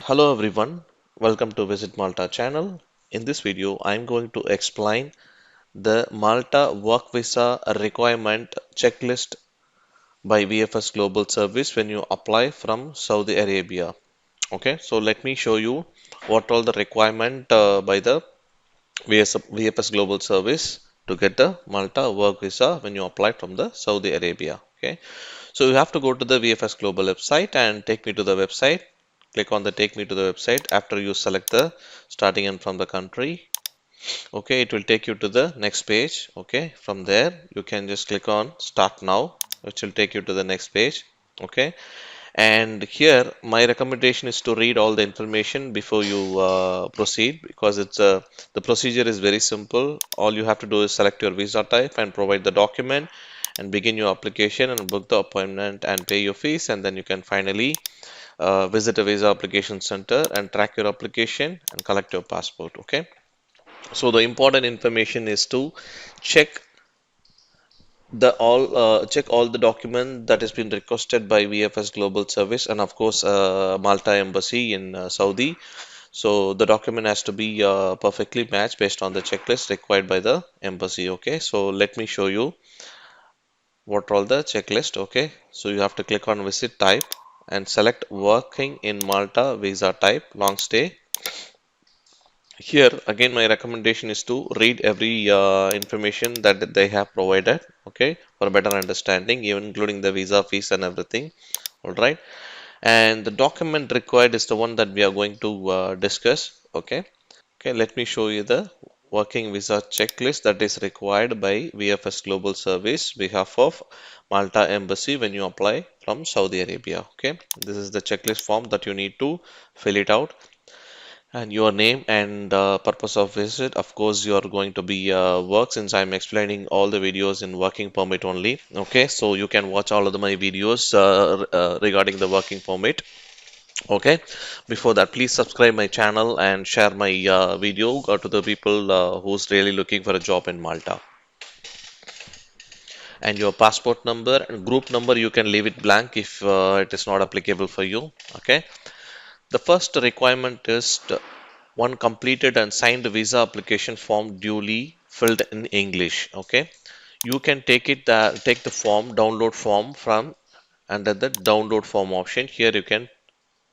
Hello everyone, welcome to Visit Malta channel. In this video, I'm going to explain the Malta Work Visa Requirement Checklist by VFS Global Service when you apply from Saudi Arabia. Okay, so let me show you what all the requirement by the VFS Global Service to get the Malta Work Visa when you apply from the Saudi Arabia. Okay, so you have to go to the VFS Global website and take me to the website. Click on the take me to the website after you select the starting and from the country. Okay, it will take you to the next page. Okay, from there you can just click on start now, which will take you to the next page. Okay, and here my recommendation is to read all the information before you proceed because the procedure is very simple. All you have to do is select your visa type and provide the document and begin your application and book the appointment and pay your fees, and then you can finally visit a visa application center and track your application and collect your passport. Okay, so the important information is to check check all the document that has been requested by VFS Global Service and of course Malta Embassy in Saudi. So the document has to be perfectly matched based on the checklist required by the embassy. Okay, so let me show you what all the checklist. Okay, so you have to click on visit type and select working in Malta visa type long stay. Here again my recommendation is to read every information that they have provided, okay, for a better understanding, even including the visa fees and everything. All right, and the document required is the one that we are going to discuss. Okay, let me show you the working visa checklist that is required by VFS Global Service behalf of Malta Embassy when you apply from Saudi Arabia. Okay, this is the checklist form that you need to fill it out, and your name and purpose of visit. Of course, you are going to be work, since I'm explaining all the videos in working permit only. Okay, so you can watch all of my videos regarding the working permit. Okay, before that, please subscribe my channel and share my video to the people who's really looking for a job in Malta. And your passport number and group number, you can leave it blank if it is not applicable for you. Okay, the first requirement is one completed and signed visa application form duly filled in English. Okay, you can take the form, download form from under the download form option. Here you can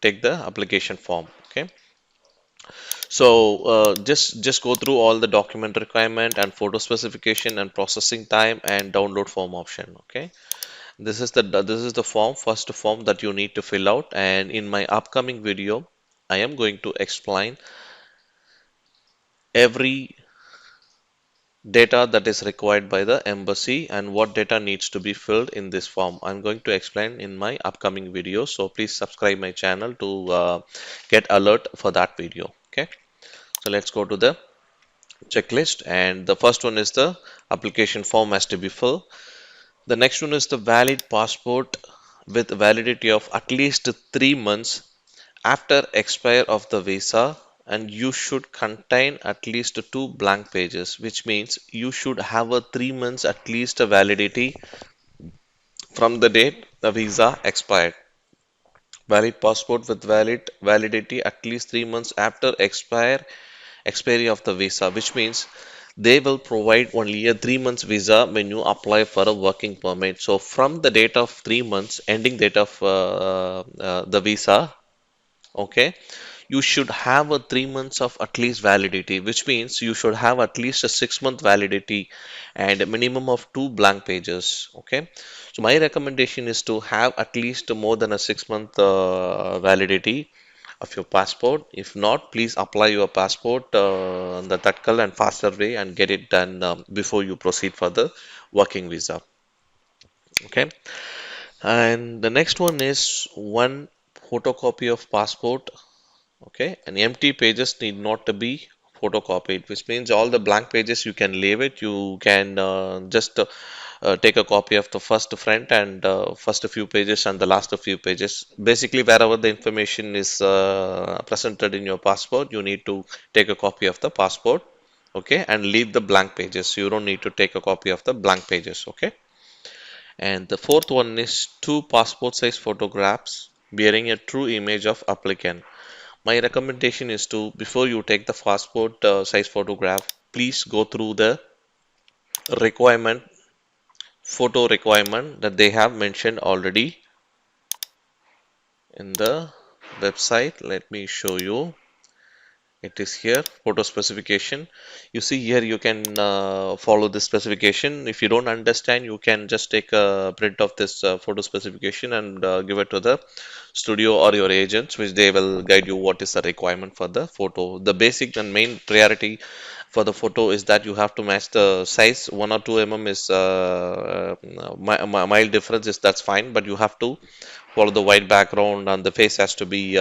take the application form. Okay, so just go through all the document requirement and photo specification and processing time and download form option. Okay, this is the form, first form that you need to fill out, and in my upcoming video I am going to explain every data that is required by the embassy and what data needs to be filled in this form. I'm going to explain in my upcoming video, so please subscribe my channel to get alert for that video. Okay, so let's go to the checklist, and the first one is the application form has to be filled. The next one is the valid passport with validity of at least 3 months after expire of the visa, and you should contain at least two blank pages, which means you should have a 3 months at least a validity from the date the visa expired. Valid passport with validity at least 3 months after expiry of the visa, which means they will provide only a 3 months visa when you apply for a working permit. So from the date of 3 months, ending date of the visa, okay, you should have a 3 months of at least validity, which means you should have at least a 6 month validity and a minimum of two blank pages. Okay, so my recommendation is to have at least more than a 6 month validity of your passport. If not, please apply your passport the Tatkal and faster way and get it done before you proceed for the working visa. Okay, and the next one is one photocopy of passport. Okay, and empty pages need not to be photocopied, which means all the blank pages you can leave it. You can just take a copy of the first front and first few pages and the last few pages. Basically, wherever the information is presented in your passport, you need to take a copy of the passport. Okay, and leave the blank pages. You don't need to take a copy of the blank pages. Okay, and the fourth one is two passport size photographs bearing a true image of applicant. My recommendation is to, before you take the passport size photograph, please go through the requirement, photo requirement that they have mentioned already in the website. Let me show you. It is here, photo specification. You see here, you can follow this specification. If you don't understand, you can just take a print of this photo specification and give it to the studio or your agents, which they will guide you what is the requirement for the photo. The basic and main priority for the photo is that you have to match the size. 1 or 2 mm is mild difference, is that's fine, but you have to follow the white background, and the face has to be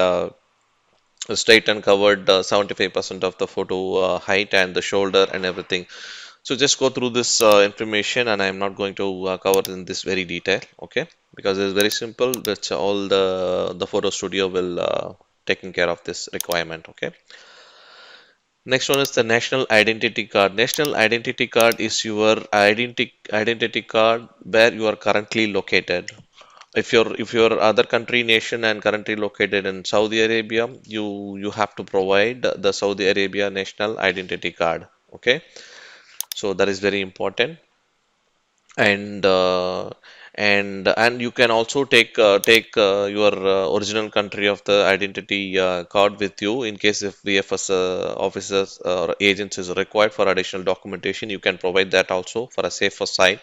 straight and covered 75% of the photo height and the shoulder and everything. So just go through this information, and I'm not going to cover in this very detail, okay? Because it's very simple, which all the photo studio will taking care of this requirement, okay? Next one is the national identity card. National identity card is your identity card where you are currently located. If you're other country nation and currently located in Saudi Arabia, you have to provide the Saudi Arabia national identity card. Okay, so that is very important. And and you can also take your original country of the identity card with you in case if VFS officers or agents is required for additional documentation. You can provide that also for a safer side,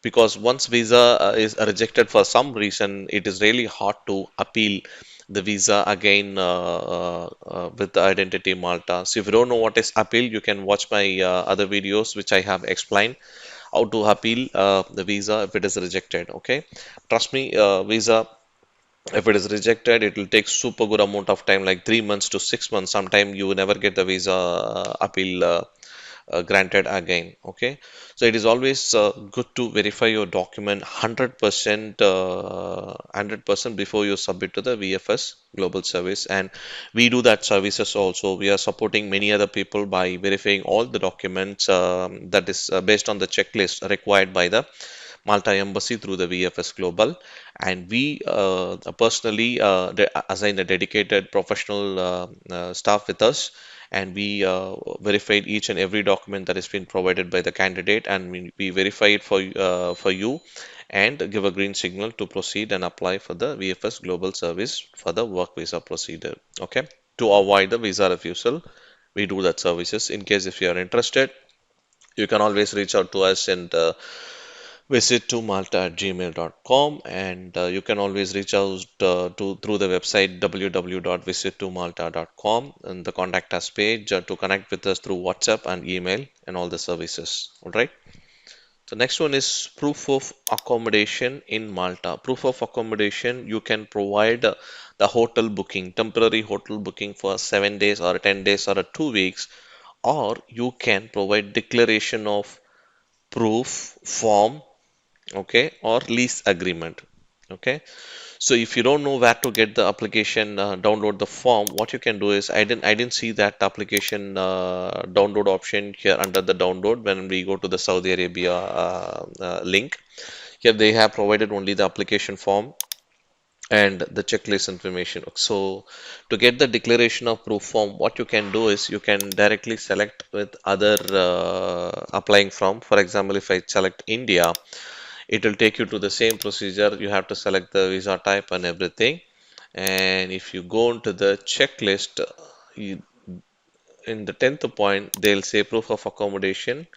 because once visa is rejected for some reason, it is really hard to appeal the visa again with the identity Malta. So if you don't know what is appeal, you can watch my other videos which I have explained how to appeal the visa if it is rejected. Okay, trust me, visa if it is rejected, it will take super good amount of time, like 3 months to 6 months. Sometime you will never get the visa appeal granted again. Okay, so it is always good to verify your document 100% before you submit to the VFS Global Service, and we do that services also. We are supporting many other people by verifying all the documents that is based on the checklist required by the Malta Embassy through the VFS Global, and we personally assign a dedicated professional staff with us, and we verified each and every document that has been provided by the candidate, and we verify it for you and give a green signal to proceed and apply for the VFS Global Service for the work visa procedure. Okay, to avoid the visa refusal, we do that services. In case if you are interested, you can always reach out to us and visit to malta@gmail.com, and you can always reach out to through the website www.visittomalta.com and the contact us page to connect with us through WhatsApp and email and all the services. All right. So next one is proof of accommodation in Malta. Proof of accommodation, you can provide the hotel booking, temporary hotel booking for 7 days or 10 days or 2 weeks, or you can provide declaration of proof form, okay, or lease agreement. Okay, so if you don't know where to get the application, download the form, what you can do is, I didn't see that application download option here under the download when we go to the Saudi Arabia link. Here they have provided only the application form and the checklist information. So to get the declaration of proof form, what you can do is you can directly select with other applying from. For example, if I select India, it will take you to the same procedure. You have to select the visa type and everything. And if you go into the checklist, you, in the 10th point, they'll say proof of accommodation,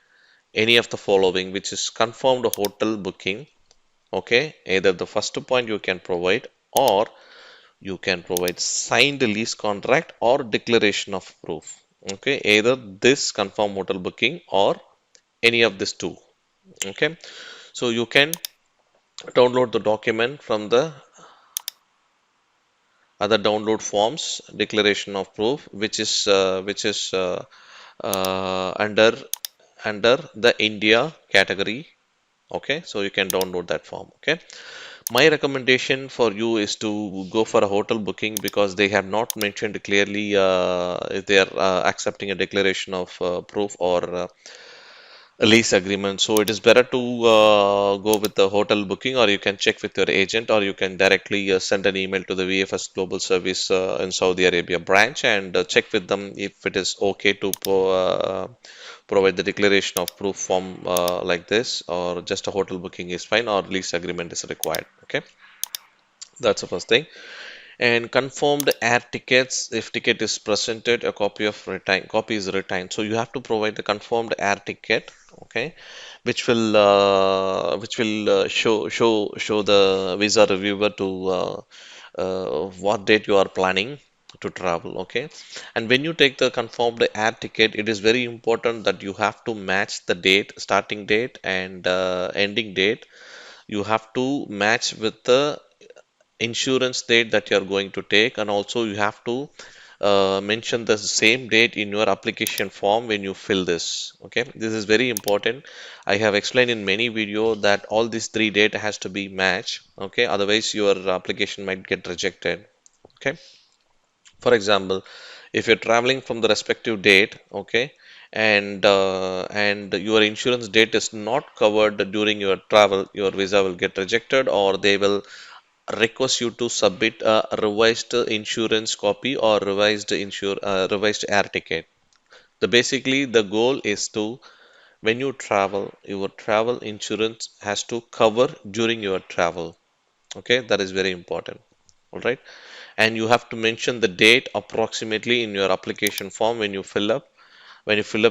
any of the following, which is confirmed hotel booking. Okay, either the first point you can provide, or you can provide signed lease contract or declaration of proof. Okay, either this confirmed hotel booking or any of these two. Okay, so you can download the document from the other download forms, declaration of proof, which is under the India category. Okay, so you can download that form. Okay, my recommendation for you is to go for a hotel booking, because they have not mentioned clearly if they are accepting a declaration of proof or a lease agreement. So it is better to go with the hotel booking, or you can check with your agent, or you can directly send an email to the VFS Global Service in Saudi Arabia branch and check with them if it is okay to provide the declaration of proof form like this, or just a hotel booking is fine, or lease agreement is required. Okay, that's the first thing. And confirmed air tickets, if ticket is presented, a copy is retained. So you have to provide the confirmed air ticket, okay, which will show the visa reviewer to what date you are planning to travel, okay. And when you take the confirmed air ticket, it is very important that you have to match the date, starting date and ending date. You have to match with the insurance date that you are going to take, and also you have to mention the same date in your application form when you fill this. Okay, this is very important. I have explained in many video that all these three data has to be matched. Okay, otherwise your application might get rejected. Okay, for example, if you're traveling from the respective date, okay, and your insurance date is not covered during your travel, your visa will get rejected, or they will request you to submit a revised insurance copy or revised air ticket. Basically, the goal is to, when you travel, your travel insurance has to cover during your travel. Okay, that is very important. All right, and you have to mention the date approximately in your application form when you fill up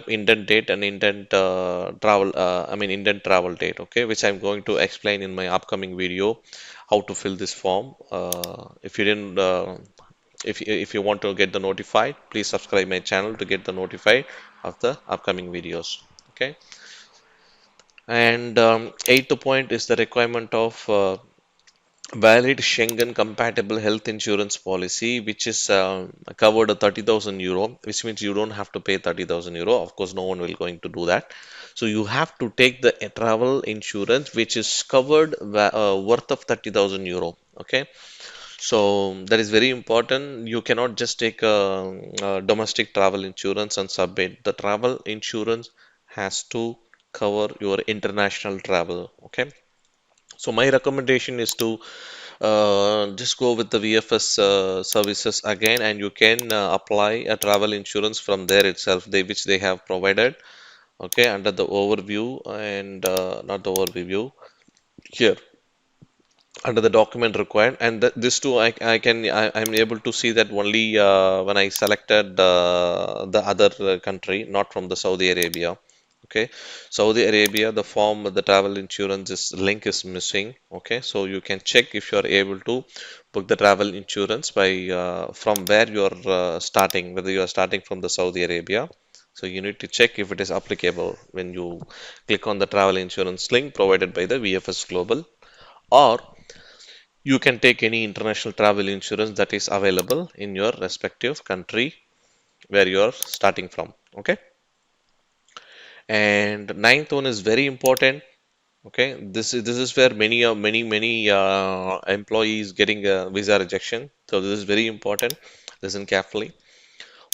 indent date and indent indent travel date, okay, which I'm going to explain in my upcoming video how to fill this form. If you didn't if you want to get the notified, please subscribe my channel to get the notified of the upcoming videos. Okay, and eighth point is the requirement of valid Schengen compatible health insurance policy, which is covered at 30,000 euro, which means you don't have to pay 30,000 euro. Of course, no one will going to do that. So you have to take the travel insurance, which is covered worth of 30,000 euro. Okay, so that is very important. You cannot just take a domestic travel insurance and submit. The travel insurance has to cover your international travel. Okay. So my recommendation is to just go with the VFS services again, and you can apply a travel insurance from there itself, which they have provided. Okay, under the overview and not the overview here under the document required, and this too I'm able to see that only when I selected the other country, not from the Saudi Arabia. Okay, Saudi Arabia, the form, the travel insurance link is missing. Okay, so you can check if you are able to book the travel insurance by from where you are starting, whether you are starting from the Saudi Arabia. So you need to check if it is applicable when you click on the travel insurance link provided by the VFS Global, or you can take any international travel insurance that is available in your respective country where you are starting from. Okay. And ninth one is very important. Okay. This is where many employees getting a visa rejection. So this is very important. Listen carefully.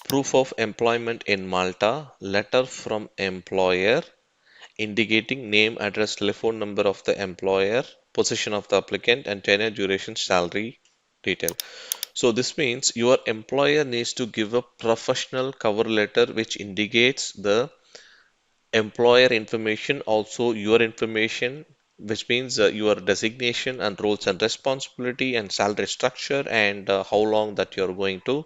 Proof of employment in Malta, letter from employer indicating name, address, telephone number of the employer, position of the applicant, and tenure, duration, salary detail. So this means your employer needs to give a professional cover letter which indicates the employer information, also your information, which means your designation and roles and responsibility and salary structure, and how long that you're going to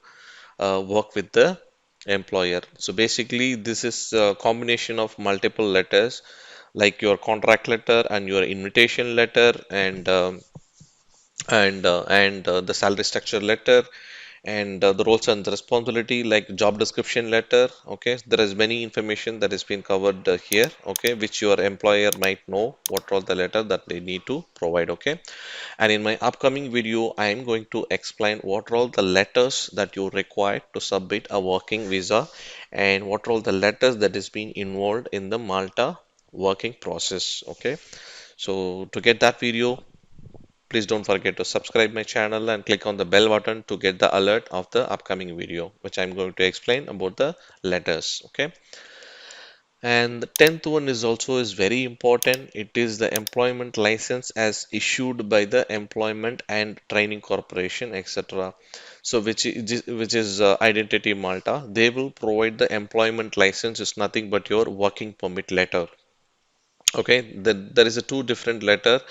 work with the employer. So basically, this is a combination of multiple letters, like your contract letter and your invitation letter, and the salary structure letter, and the roles and the responsibility, like job description letter. Okay, there is many information that is being covered here, okay, which your employer might know what all the letter that they need to provide. Okay, and in my upcoming video I am going to explain what are all the letters that you require to submit a working visa, and what are all the letters that is being involved in the Malta working process. Okay, so to get that video, please don't forget to subscribe my channel and click on the bell button to get the alert of the upcoming video, which I'm going to explain about the letters. Okay. And the 10th one is also is very important. It is the employment license as issued by the Employment and Training Corporation, etc. So which is Identity Malta. They will provide the employment license is nothing but your working permit letter. Okay, there is a two different letter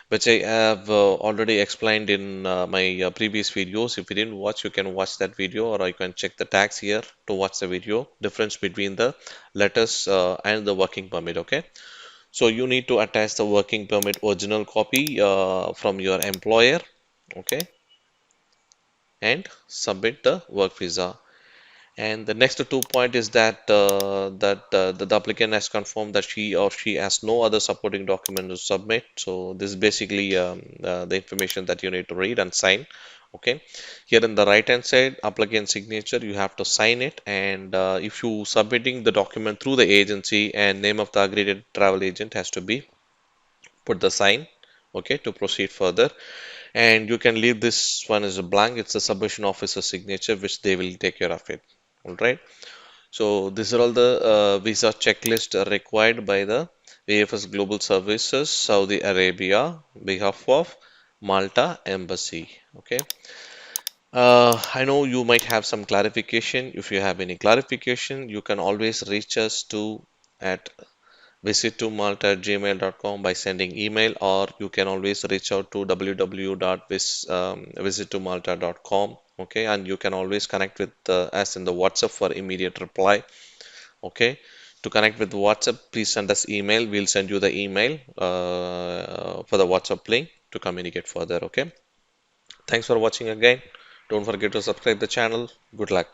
which I have already explained in my previous videos. If you didn't watch, you can watch that video, or you can check the tags here to watch the video. Difference between the letters and the working permit. Okay, so you need to attach the working permit original copy from your employer. Okay, and submit the work visa. And the next two point is that the applicant has confirmed that she or she has no other supporting document to submit. So this is basically the information that you need to read and sign. Okay. Here in the right hand side, applicant signature, you have to sign it. And if you submitting the document through the agency and name of the accredited travel agent has to be put the sign. Okay, to proceed further. And you can leave this one as a blank. It's the submission officer signature, which they will take care of it. All right. So these are all the visa checklist required by the VFS Global Services Saudi Arabia behalf of Malta Embassy. Okay. I know you might have some clarification. If you have any clarification, you can always reach us to at visittomalta@gmail.com by sending email, or you can always reach out to www.visittomalta.com. Okay, and you can always connect with us in the WhatsApp for immediate reply. Okay, to connect with WhatsApp, please send us email. We'll send you the email for the WhatsApp link to communicate further. Okay, thanks for watching again. Don't forget to subscribe the channel. Good luck.